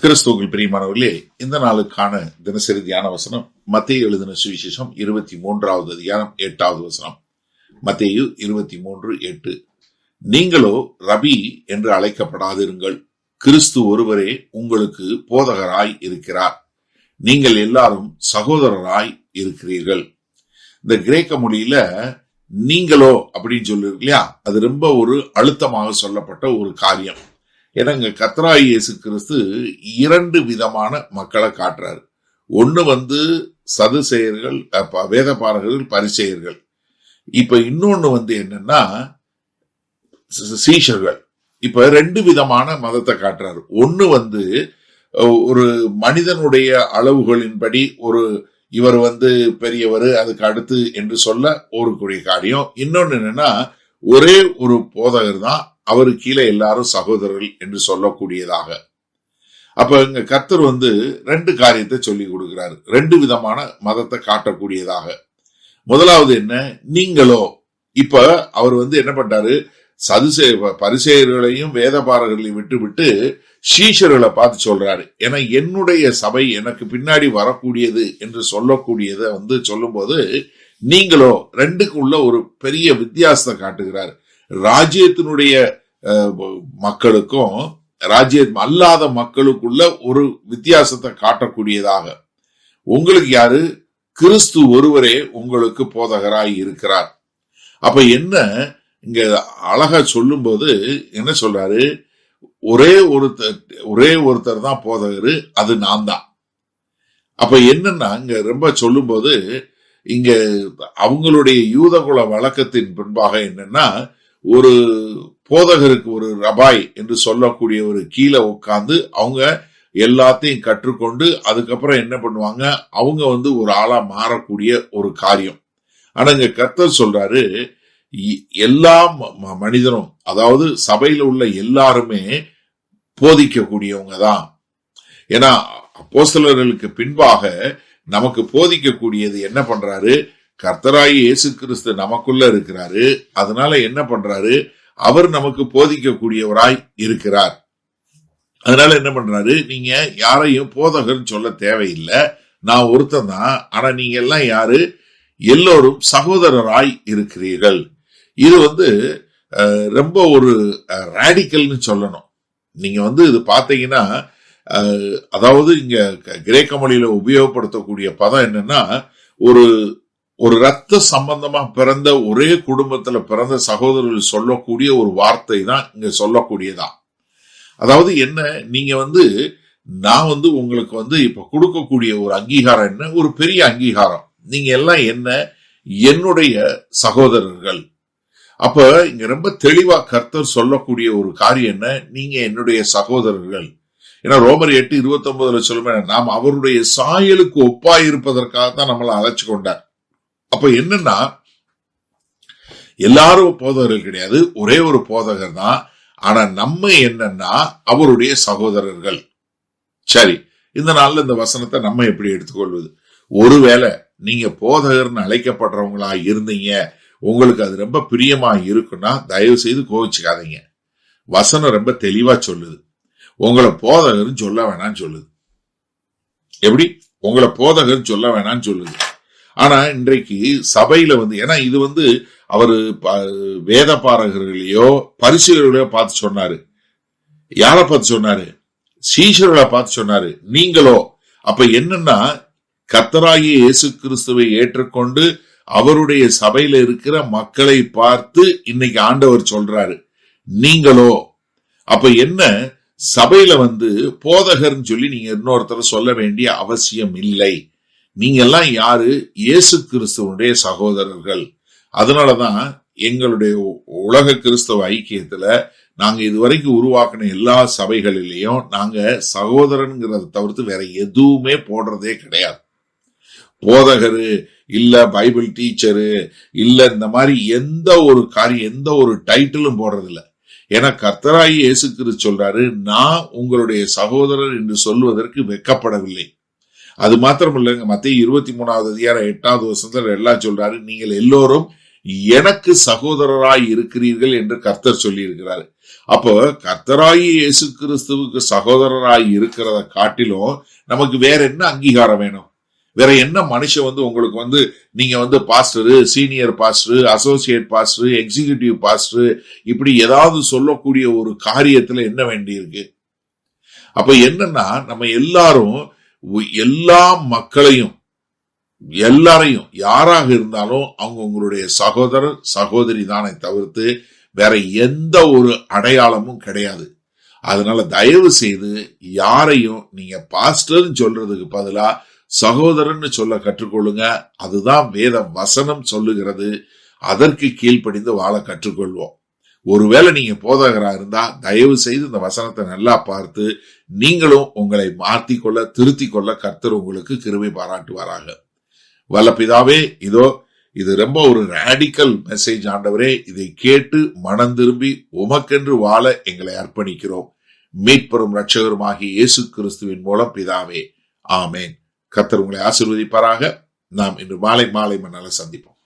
கிறிஸ்துவுக்குள் பிரியமானவர்களே, இந்த நாளுக்கான தினசரி தியான வசனம் மத்தேயு எழுதின சுவிசேஷம் 23வது அதிகாரம் 8வது வசனம். மத்தேயு 23:8. நீங்களோ ரபி என்று அழைக்கப்படாதிருங்கள், கிறிஸ்து ஒருவரே உங்களுக்கு போதகராய் இருக்கிறார், நீங்கள் எல்லாரும் சகோதரராய் இருக்கிறீர்கள். இந்த கிரேக்க மொழியில நீங்களோ அப்படின்னு சொல்லிருக்கு இல்லையா, அது ரொம்ப ஒரு அழுத்தமாக சொல்லப்பட்ட ஒரு காரியம். ஏன்னா கர்த்தராகிய இயேசு கிறிஸ்து இரண்டு விதமான மக்களை காட்டுறாரு. ஒண்ணு சதுசேயர்கள், வேதபாரகர்கள், பரிசேயர்கள். இப்ப இன்னொன்னு என்னன்னா சீஷர்கள். இப்ப ரெண்டு விதமான மதத்தை காட்டுறாரு. ஒண்ணு ஒரு மனிதனுடைய அளவுகளின்படி இவர் பெரியவர், அதுக்கு அடுத்து என்று சொல்ல ஒரு கூடிய காரியம். இன்னொன்னு என்னன்னா ஒரே ஒரு போதகர் தான், அவரு கீழே எல்லாரும் சகோதரர்கள் என்று சொல்லக்கூடியதாக. அப்ப இங்க கர்த்தர் ரெண்டு காரியத்தை சொல்லி கொடுக்கிறாரு, ரெண்டு விதமான மதத்தை காட்டக்கூடியதாக. முதலாவது என்ன, நீங்களோ. இப்ப அவர் என்ன பண்றாரு, பரிசேயர்களையும் வேதபாரகர்களையும் விட்டு சீஷர்களை பார்த்து சொல்றாரு. ஏன்னா என்னுடைய சபை எனக்கு பின்னாடி வரக்கூடியது என்று சொல்லக்கூடியதை சொல்லும் போது நீங்களோ ரெண்டுக்குள்ள ஒரு பெரிய வித்தியாசத்தை காட்டுகிறார். ராஜ்யத்தினுடைய மக்களுக்கும் ராஜ்யம் அல்லாத மக்களுக்குள்ள ஒரு வித்தியாசத்தை காட்டக்கூடியதாக. உங்களுக்கு யாரு, கிறிஸ்து ஒருவரே உங்களுக்கு போதகராய் இருக்கிறார். அப்ப என்ன இங்க அழகா சொல்லும் போது என்ன சொல்றாரு, ஒரே ஒருத்தர் தான் போதகரு, அது நான் தான். அப்ப என்னன்னா இங்க ரொம்ப சொல்லும் போது இங்க அவங்களுடைய யூதகுல வழக்கத்தின் பின்பாக என்னன்னா, ஒரு போதகருக்கு ஒரு ரபாய் என்று சொல்லக்கூடிய ஒரு கீழே உட்கார்ந்து அவங்க எல்லாத்தையும் கற்றுக்கொண்டு அதுக்கப்புறம் என்ன பண்ணுவாங்க, அவங்க ஒரு ஆளா மாறக்கூடிய ஒரு காரியம். ஆனா இங்க கர்த்தர் சொல்றாரு, எல்லா மனிதனும், அதாவது சபையில உள்ள எல்லாருமே போதிக்கக்கூடியவங்க தான். ஏன்னா அப்போஸ்தலர்களுக்கு பின்பாக நமக்கு போதிக்கக்கூடியது என்ன பண்றாரு, கர்த்தராகிய இயேசு கிறிஸ்து நமக்குள்ள இருக்கிறாரு. அதனால என்ன பண்றாரு, அவர் நமக்கு போதிக்கக்கூடியவராய் இருக்கிறார். அதனால என்ன பண்றாரு, நீங்க யாரையும் போதகர்னு சொல்ல தேவையில்லை, நான் ஒருத்தன் தான். ஆனா நீங்க எல்லாம் யாரு, எல்லோரும் சகோதரராய் இருக்கிறீர்கள். இது ரொம்ப ஒரு ராடிக்கல்னு சொல்லணும். நீங்க இது பாத்தீங்கன்னா, அதாவது இங்க கிரேக்க மொழியில உபயோகப்படுத்தக்கூடிய பதம் என்னன்னா, ஒரு ரத்த சம்பந்தமா பிறந்த ஒரே குடும்பத்துல பிறந்த சகோதரர்கள் சொல்லக்கூடிய ஒரு வார்த்தை தான் இங்க சொல்லக்கூடியதா. அதாவது என்ன, நீங்க நான் உங்களுக்கு இப்ப கொடுக்கக்கூடிய ஒரு அங்கீகாரம் என்ன, ஒரு பெரிய அங்கீகாரம். நீங்க எல்லாம் என்ன, என்னுடைய சகோதரர்கள். அப்ப இங்க ரொம்ப தெளிவா கர்த்தர் சொல்லக்கூடிய ஒரு காரியம் என்ன, நீங்க என்னுடைய சகோதரர்கள். ஏன்னா ரோமர் 8:29 சொல்லுமே, நாம் அவருடைய சாயலுக்கு ஒப்பாய் இருப்பதற்காக தான் நம்மளை அழைச்சு கொண்டார். அப்ப என்னன்னா, எல்லாரும் போதகர்கள் கிடையாது, ஒரே ஒரு போதகர் தான். ஆனா நம்ம என்னன்னா அவருடைய சகோதரர்கள். சரி, இந்த நாள்ல இந்த வசனத்தை நம்ம எப்படி எடுத்துக்கொள்வது? ஒருவேளை நீங்க போதகர்னு அழைக்கப்படுறவங்களா இருந்தீங்க, உங்களுக்கு அது ரொம்ப பிரியமா இருக்குன்னா தயவு செய்து கோவிச்சுக்காதீங்க. வசனம் ரொம்ப தெளிவா சொல்லுது, உங்களை போதகர்னு சொல்ல வேணாம்னு சொல்லுது. எப்படி உங்களை போதகர்னு சொல்ல வேணாம்னு சொல்லுது. ஆனா இன்றைக்கு சபையில ஏன்னா இது அவரு வேத பாரகர்களையோ பரிசேயர்களையோ பார்த்து சொன்னாரு. யாரை பார்த்து சொன்னாரு? சீஷர்களை பார்த்து சொன்னாரு, நீங்களோ. அப்ப என்னன்னா, கர்த்தராகிய இயேசு கிறிஸ்துவை ஏற்றுக்கொண்டு அவருடைய சபையில இருக்கிற மக்களை பார்த்து இன்னைக்கு ஆண்டவர் சொல்றாரு, நீங்களோ. அப்ப என்ன, சபையில போதகர்னு சொல்லி நீங்க இன்னொருத்தர் சொல்ல வேண்டிய அவசியம் இல்லை. நீங்க எல்லாம் யாரு, இயேசு கிறிஸ்துவனுடைய சகோதரர்கள். அதனாலதான் எங்களுடைய உலக கிறிஸ்தவ ஐக்கியத்துல நாங்க இதுவரைக்கும் உருவாக்கின எல்லா சபைகளிலையும் நாங்க சகோதரன்கிறத தவிர்த்து வேற எதுவுமே போடுறதே கிடையாது. போதகரு இல்ல, பைபிள் டீச்சரு இல்ல, இந்த மாதிரி எந்த ஒரு காரியம், எந்த ஒரு டைட்டிலும் போடுறதில்ல. ஏன்னா கர்த்தராகிய இயேசு கிறிஸ்து சொல்றாரு, நான் உங்களுடைய சகோதரர் என்று சொல்வதற்கு வெட்கப்படவில்லை. அது மாத்திரம் இல்லைங்க, மத்தேயு 23வது அதிகாரம் 8வது வசனத்துல எல்லாம் சொல்றாரு, நீங்கள் எல்லோரும் எனக்கு சகோதரராய் இருக்கிறீர்கள் என்று கர்த்தர் சொல்லி இருக்கிறார். அப்போ கர்த்தராகி இயேசு கிறிஸ்துவுக்கு சகோதரராய் இருக்கிறத காட்டிலும் நமக்கு வேற என்ன அங்கீகாரம் வேணும்? வேற என்ன மனுஷன் உங்களுக்கு நீங்க pastor, senior pastor, associate pastor, executive pastor இப்படி ஏதாவது சொல்லக்கூடிய ஒரு காரியத்துல என்ன வேண்டி இருக்கு? அப்ப என்னன்னா, நம்ம எல்லாரும் எல்லா மக்களையும் எல்லாரையும் யாராக இருந்தாலும் அவங்க உங்களுடைய சகோதரர் சகோதரி தானே தவிர்த்து வேற எந்த ஒரு அடையாளமும் கிடையாது. அதனால தயவு செய்து யாரையும் நீங்க பாஸ்டர்னு சொல்றதுக்கு பதிலா சகோதரன்னு சொல்ல கற்றுக்கொள்ளுங்க. அதுதான் வேத வசனம் சொல்லுகிறது. அதற்கு கீழ்ப்படிந்து வாழ கற்றுக்கொள்வோம். ஒருவேளை நீங்க போதகரா இருந்தா தயவு செய்து இந்த வசனத்தை நல்லா பார்த்து நீங்களும் உங்களை மாற்றிக்கொள்ள திருத்திக் கொள்ள கர்த்தர் உங்களுக்கு கிருபை பாராட்டுவாராக. வல்ல பிதாவே, இது ரொம்ப ஒரு ராடிக்கல் மெசேஜ் ஆண்டவரே. இதை கேட்டு மனம் திரும்பி உமக்கென்று வாழ எங்களை அர்ப்பணிக்கிறோம். மீட்பெரும் இரட்சகருமாகிய இயேசு கிறிஸ்துவின் மூலம் பிதாவே, ஆமேன். கர்த்தர் உங்களை ஆசீர்வதிப்பாராக. நாம் இன்று மாலை மன்னல சந்திப்போம்.